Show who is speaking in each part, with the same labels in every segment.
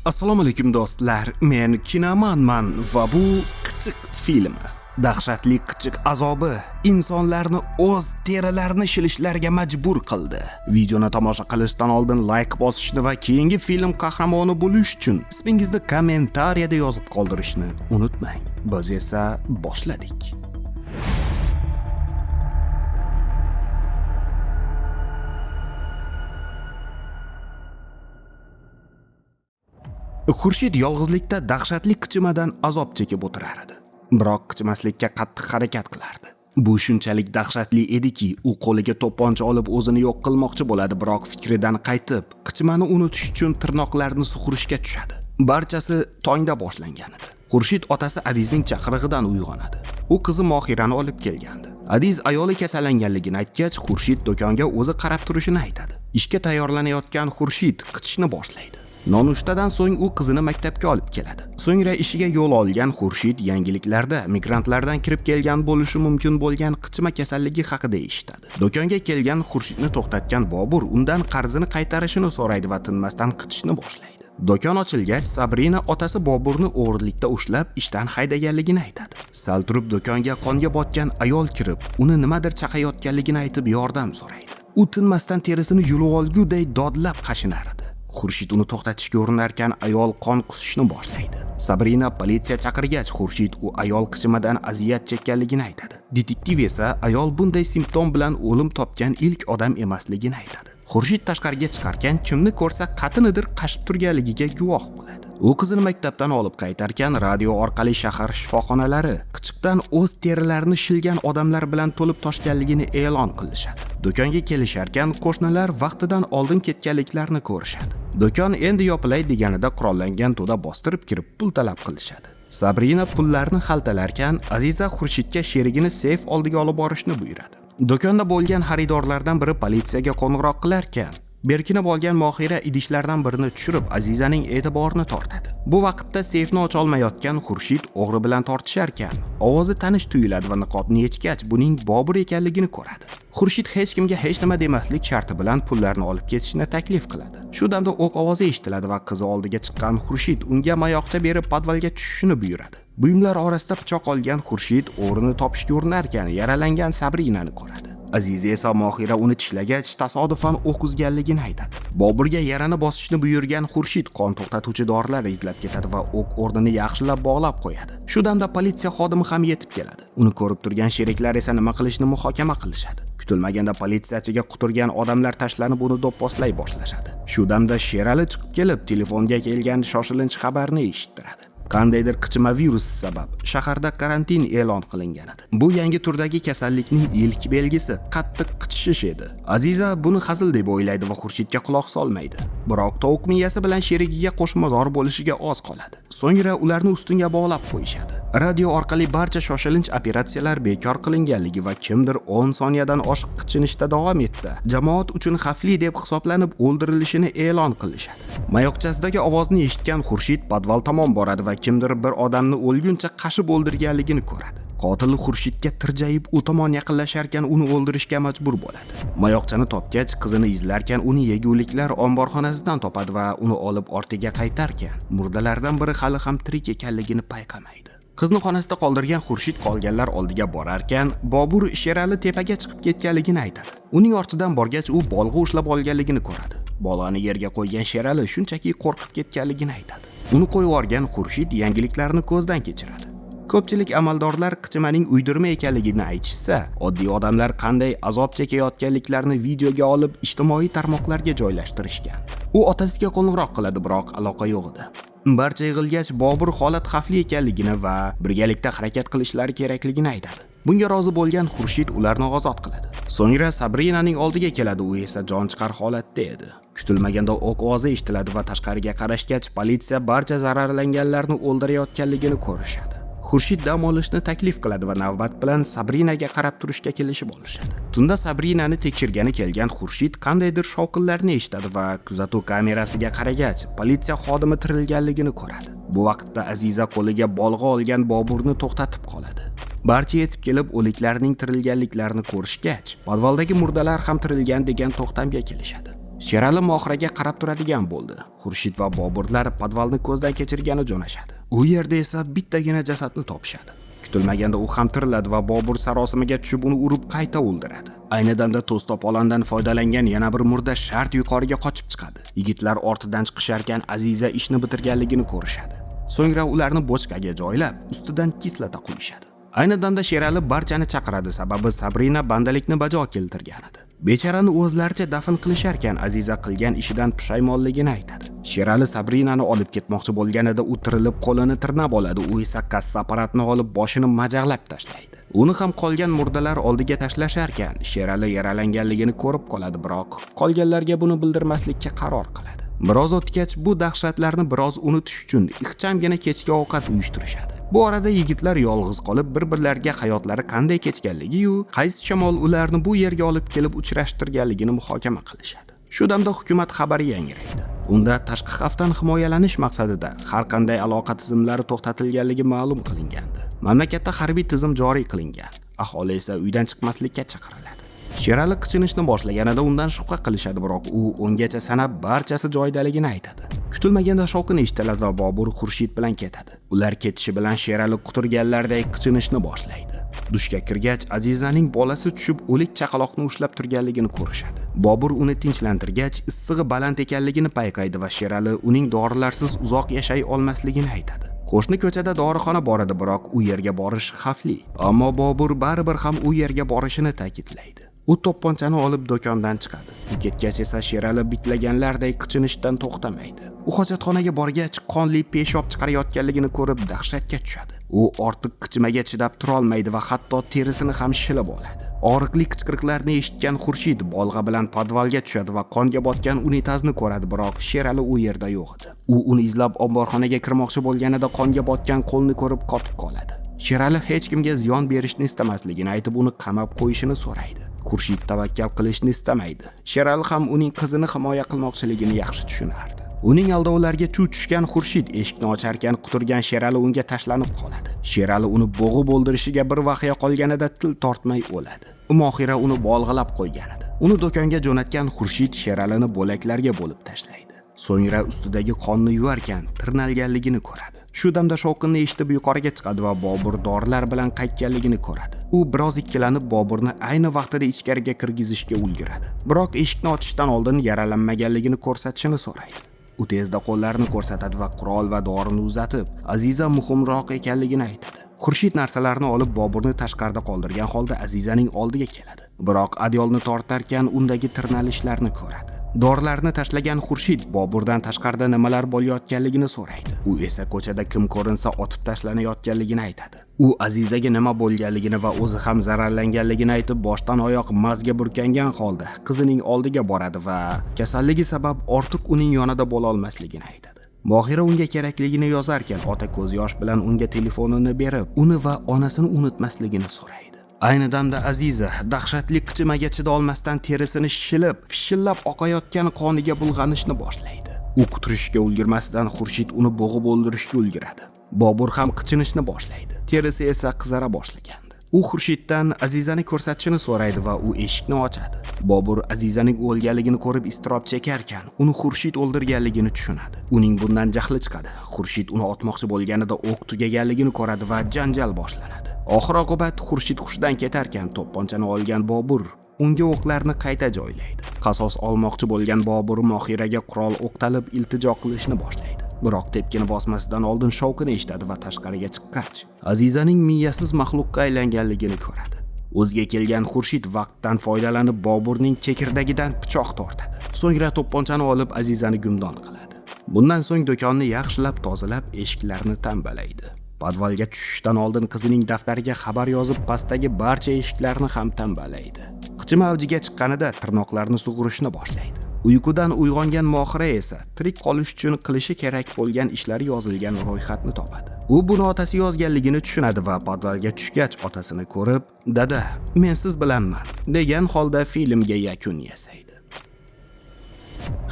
Speaker 1: Assalomu alaykum do'stlar, men Kinomanman va bu Qichiq filmi. Dahshatli qichiq azobi insonlarni o'z terilarini shilishlarga majbur qildi. Videoni tomosha qilishdan oldin like bosishni va keyingi film qahramoni bo'lish uchun ismingizni kommentariyada yozib qoldirishni unutmang. Biz esa boshladik. Xurshid yolg'izlikda dahshatli qichimadan azob chekib o'tirar edi. Biroq qichimaslikka qattiq harakat qilardi. Bu shunchalik dahshatli ediki, u qo'liga to'pponcha olib o'zini yo'q qilmoqchi bo'ladi, biroq fikridan qaytib, qichimani unutish uchun tirnoqlarini sug'urishga tushadi. Barchasi tongda boshlangan edi. Xurshid otasi Adizning chaqirig'idan uyg'onadi. U qizi Mohirani olib kelgandi. Adiz ayoli kasallanganligini aytgach, Xurshid do'konga o'zi qarab turishini aytadi. Ishga tayyorlanayotgan Xurshid qichishni boshlaydi. Nonushtadan so'ng u qizini maktabga olib keladi. So'ngra ishiga yo'l olgan Xurshid yangiliklarda migrantlardan kirib kelgan bo'lishi mumkin bo'lgan qichima kasalligi haqida eshitadi. Do'konga kelgan Xurshidni to'xtatgan Bobur undan qarzini qaytarishini so'raydi va tinmasdan qichishni boshlaydi. Do'kon ochilgach, Sabrina otasi Boburni o'g'rilikda ushlab ishdan haydaganligini aytadi. Sal turib do'konga qonga botgan ayol kirib, uni nimadir chaqayotganligini aytib yordam so'raydi. U tinmasdan terisini yulib olguday dodlab qashinardi. Xurshid uni to'xtatishga urinarkan ayol qon qusishni boshlaydi. Sabrina politsiya chaqirgach, Xurshid u ayol qichimadan aziyat chekkanligini aytadi. Detektiv esa ayol bunday simptom bilan o'lim topgan ilk odam emasligini aytadi. Xurshid tashqariga chiqarkan kimni ko'rsa qatinidir qashib turganligiga guvoh bo'ladi. U qizini maktabdan olib qaytarkan radio orqali shahar shifoxonalari qichiqdan o'z terilarini shilgan odamlar bilan to'lib toshganligini e'lon qilishadi. Do'konga kelisharkan qo'shnilar vaqtidan oldin ketganliklarini ko'rishadi. Do'kon endi yopilay deganida qurollangan to'da bostirib kirib pul talab qilishadi. Sabrina pullarni xaltalarkan, Aziza Xurshidga sherigini seyf oldiga olib borishni buyuradi. Do'konda bo'lgan xaridorlardan biri politsiyaga qo'ng'iroq qilarkan, berkinib olgan Mohira idishlardan birini tushirib Azizaning e'tiborini tortadi. Bu vaqtda seyfni ocha olmayotgan Xurshid o'g'ri bilan tortisharkan, ovozi tanish tuyuladi va niqobni yechgach, buning Bobur ekanligini ko'radi. Xurshid hech kimga hech nima demaslik sharti bilan pullarni olib ketishni taklif qiladi. Shu damda o'q ovozi eshitiladi va qizi oldiga chiqqan Xurshid unga mayoqcha berib podvalga tushishni buyuradi. Buyumlar orasida pichoq olgan Xurshid o'g'rini topishga urinarkan, yaralangan Sabrinani ko'radi. Aziza esa Mohira uni tishlagach, tasodifan o'q uzganligini aytadi. Boburga yarani bosishni buyurgan Xurshid qon to'xtatuvchi dorilar izlab ketadi va o'q o'rnini yaxshilab bog'lab qo'yadi. Shu damda politsiya xodimi ham yetib keladi. Uni ko'rib turgan sheriklar esa nima qilishni muhokama qilishadi. Kutilmaganda politsiyachiga quturgan odamlar tashlanib uni do'pposlay boshlashadi. Shu damda Sherali chiqib kelib, telefonga kelgan shoshilinch xabarni eshittiradi. Qandaydir qichima virus sabab shaharda karantin e'lon qilingan edi. Bu yangi turdagi kasallikning ilk belgisi qattiq qichishish edi. Aziza buni hazil deb o'ylaydi va Xurshidga quloq solmaydi. Biroq tovuq miyasi bilan sherigiga qo'shmazor bo'lishiga oz qoladi. So'ngra ularni ustunga bog'lab qo'yishadi. Radio orqali barcha shoshilinch operatsiyalar bekor qilinganligi va kimdir 10 soniyadan oshiq qichinishda davom etsa, jamoat uchun xavfli deb hisoblanib o'ldirilishini e'lon qilishadi. Mayoqchasidagi ovozni eshitgan Xurshid podval tomon boradi va kimdir bir odamni o'lguncha qashib o'ldirganligini ko'radi. Qotil Xurshidga tirjayib u tomon yaqinlasharkan uni o'ldirishga majbur bo'ladi. Mayoqchani topgach, qizini izlarkan uni yeguliklar omborxonasidan topadi va uni olib ortiga qaytarkan, murdalardan biri hali ham tirik ekanligini payqamaydi. Qizni xonasida qoldirgan Xurshid qolganlar oldiga borarkan, Bobur Sherali tepaga chiqib ketganligini aytadi. Uning ortidan borgach, u bolg'a ushlab olganligini ko'radi. Bolani yerga qo'ygan Sherali shunchaki qo'rqib ketganligini aytadi. Uni qo'yib yuborgan Xurshid yangiliklarni ko'zdan kechiradi. Ko'pchilik amaldorlar qichimaning uydirma ekanligini aytishsa, oddiy odamlar qanday azob chekayotganliklarini videoga olib ijtimoiy tarmoqlarga joylashtirishgan. U otasiga qo'ng'iroq qiladi, biroq aloqa yo'q edi. Barcha yig'ilgach, Bobur holat xavfli ekanligini va birgalikda harakat qilishlari kerakligini aytadi. Bunga rozi bo'lgan Xurshid ularni ozod qiladi. So'ngra Sabrinaning oldiga keladi, u esa jon chiqar holatda edi. Kutilmaganda o'q ovozi eshitiladi va tashqariga qarashgach, politsiya barcha zararlanganlarni o'ldirayotganligini ko'rishadi. Xurshid dam olishni taklif qiladi va navbat bilan Sabrinaga qarab turishga kelishib olishadi. Tunda Sabrinani tekshirgani kelgan Xurshid qandaydir shovqinlarni eshitadi va kuzatuv kamerasiga qaragach, politsiya xodimi tirilganligini ko'radi. Bu vaqtda Aziza qo'liga bolg'a olgan Boburni to'xtatib qoladi. Barcha yetib kelib o'liklarning tirilganliklarini ko'rishgach, podvaldagi murdalar ham tirilgan degan to'xtamga kelishadi. Sherali Mohiraga qarab turadigan bo'ldi. Xurshid va Boburlar podvalni ko'zdan kechirgani jo'nashadi. U yerda esa bittagina jasadni topishadi. Kutilmaganda u ham tiriladi va Bobur sarosimiga tushib uni urib qayta o'ldiradi. Ayni damda to'stopolandan foydalangan yana bir murda shart yuqoriga qochib chiqadi. Yigitlar ortidan chiqisharkan Aziza ishni bitirganligini ko'rishadi. So'ngra ularni bochkaga joylab, ustidan kislota quyishadi. Ayni damda Sherali barchani chaqiradi, sababi Sabrina bandalikni bajo keltirgan edi. Bechorani o'zlaricha dafn qilisharkan Aziza qilgan ishidan pushaymonligini aytadi. Sherali Sabrinani olib ketmoqchi bo'lganida u tirilib qo'lini tirnab oladi. U esa kassa apparatni olib boshini majag'lab tashlaydi. Uni ham qolgan murdalar oldiga tashlasharkan Sherali yaralanganligini ko'rib qoladi, biroq qolganlarga buni bildirmaslikka qaror qiladi. Biroz o'tgach bu dahshatlarni biroz unutish uchun ixchamgina kechki ovqat uyushtirishadi. Bu orada yigitlar yolg'iz qolib bir-birlariga hayotlari qanday kechganligi-yu, qaysi shamol ularni bu yerga olib kelib uchrashtirganligini muhokama qilishadi. Shu damda hukumat xabari yangraydi. Unda tashqi xavfdan himoyalanish maqsadida har qanday aloqa tizimlari to'xtatilganligi ma'lum qilingandi. Mamlakatda harbiy tizim joriy qilingan. Aholi esa uydan chiqmaslikka chaqiriladi. Sherali qichinishni boshlaganida undan shubha qilishadi, biroq u o'ngacha sanab barchasi joyidaligini aytadi. Kutilmaganda shovqin eshitiladi va Bobur Xurshid bilan ketadi. Ular ketishi bilan Sherali quturganlardek qichinishni boshlaydi. Dushga kirgach, Azizaning bolasi tushib o'lik chaqaloqni ushlab turganligini ko'rishadi. Bobur uni tinchlantirgach, issig'i baland ekanligini payqaydi va Sherali uning dorilarsiz uzoq yashay olmasligini aytadi. Qo'shni ko'chada dorixona bor edi, biroq u yerga borish xavfli. Ammo Bobur baribir ham u yerga borishini ta'kidlaydi. U to'pponchani olib do'kondan chiqadi. U ketgach esa Sherali bitlaganlardek qichinishdan to'xtamaydi. U hojatxonaga borgach, qonli peshob chiqarayotganligini ko'rib dahshatga tushadi. U ortiq qichimaga chidab tura olmaydi va hatto terisini ham shilib oladi. Og'riqli qichqiriqlarni eshitgan Xurshid bolg'a bilan podvalga tushadi va qonga botgan unitazni ko'radi, biroq Sherali u yerda yo'q edi. U uni izlab omborxonaga kirmoqchi bo'lganida qonga botgan qo'lni ko'rib qotib qoladi. Sherali hech kimga ziyon berishni istamasligini aytib, uni qamab qo'yishini so'raydi. Xurshid tavakkal qilishni istamaydi. Sherali ham uning qizini himoya qilmoqchiligini yaxshi tushunardi. Uning aldovlarga chuv tushgan Xurshid eshikni ocharkan quturgan Sherali unga tashlanib qoladi. Sherali uni bo'g'ib o'ldirishiga bir vaqia qolganida til tortmay o'ladi. Mohira uni bolg'alab qo'ygan edi. Uni do'konga jo'natgan Xurshid Sheralini bo'laklarga bo'lib tashlaydi. So'ngra ustidagi qonni yuvarkan tirnalganligini ko'radi. Shu damda shovqinni eshitib yuqoriga chiqadi va Bobur dorilar bilan qaytganligini ko'radi. U biroz ikkilanib Boburni ayni vaqtida ichkariga kirgizishga ulguradi. Biroq eshikni ochishdan oldin yaralanmaganligini ko'rsatishini so'raydi. U tezda qo'llarini ko'rsatadi va qurol va dorini uzatib, Aziza muhimroq ekanligini aytadi. Xurshid narsalarni olib Boburni tashqarida qoldirgan holda Azizaning oldiga keladi. Biroq adyolni tortarkan undagi tirnalishlarni ko'radi. Dorilarni tashlagan Xurshid Boburdan tashqarida nimalar bo'layotganligini so'raydi. U esa ko'chada kim ko'rinsa otib tashlanayotganligini aytadi. U Azizaga nima bo'lganligini va o'zi ham zararlanganligini aytib, boshdan oyoq mazga burkangan holda qizining oldiga boradi va kasalligi sabab ortiq uning yonida bo'la olmasligini aytadi. Mohira unga kerakligini yozarkan, ota ko'z yosh bilan unga telefonini berib, uni va onasini unutmasligini so'raydi. Ayni damda Aziza dahshatli qichimaga chida olmasdan terisini shilib, pishillab oqayotgan qoniga bulg'anishni boshlaydi. U quturishga ulgurmasdan Xurshid uni bo'g'ib o'ldirishga ulguradi. Bobur ham qichinishni boshlaydi. Terisi esa qizara boshlagandi. U Xurshiddan Azizani ko'rsatishini so'raydi va u eshikni ochadi. Bobur Azizaning o'lganligini ko'rib iztirob chekarkan, uni Xurshid o'ldirganligini tushunadi. Uning bundan jahli chiqadi. Xurshid uni otmoqchi bo'lganida o'q tugaganligini ko'radi va janjal boshlanadi. Oxir-oqibat Xurshid hushdan ketarkan to'pponchani olgan Bobur unga o'qlarni qayta joylaydi. Qasos olmoqchi bo'lgan Bobur Mohiraga qurol o'qtalib iltijo qilishni boshlaydi. Biroq tepkini bosmasidan oldin shovqin eshitadi va tashqariga chiqqach, Azizaning miyasiz maxluqqa aylanganligini ko'radi. O'ziga kelgan Xurshid vaqtdan foydalanib Boburning kekirdagidan pichoq tortadi. So'ngra to'pponchani olib Azizani gumdon qiladi. Bundan so'ng do'konni yaxshilab tozalab, eshiklarni tambalaydi. Podvalga tushishdan oldin qizining daftariga xabar yozib, pastdagi barcha eshiklarni ham tambalaydi. Qichima avjiga chiqqanida tirnoqlarni sug'urishni boshlaydi. Uyqudan uyg'ongan Mohira esa tirik qolish uchun qilishi kerak bo'lgan ishlari yozilgan ro'yxatni topadi. U buni otasi yozganligini tushunadi va podvalga tushgach otasini ko'rib, "Dada, men siz bilanman" degan holda filmga yakun yasaydi.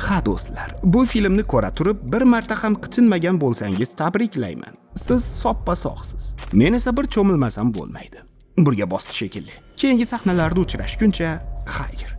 Speaker 1: Ha do'stlar, bu filmni ko'ra turib bir marta ham qichinmagan bo'lsangiz tabriklayman. Siz soppa-sog'siz. Men esa bir cho'milmasam bo'lmaydi. Burga bosdi shekilli. Keyingi sahnalarda uchrashguncha, xayr.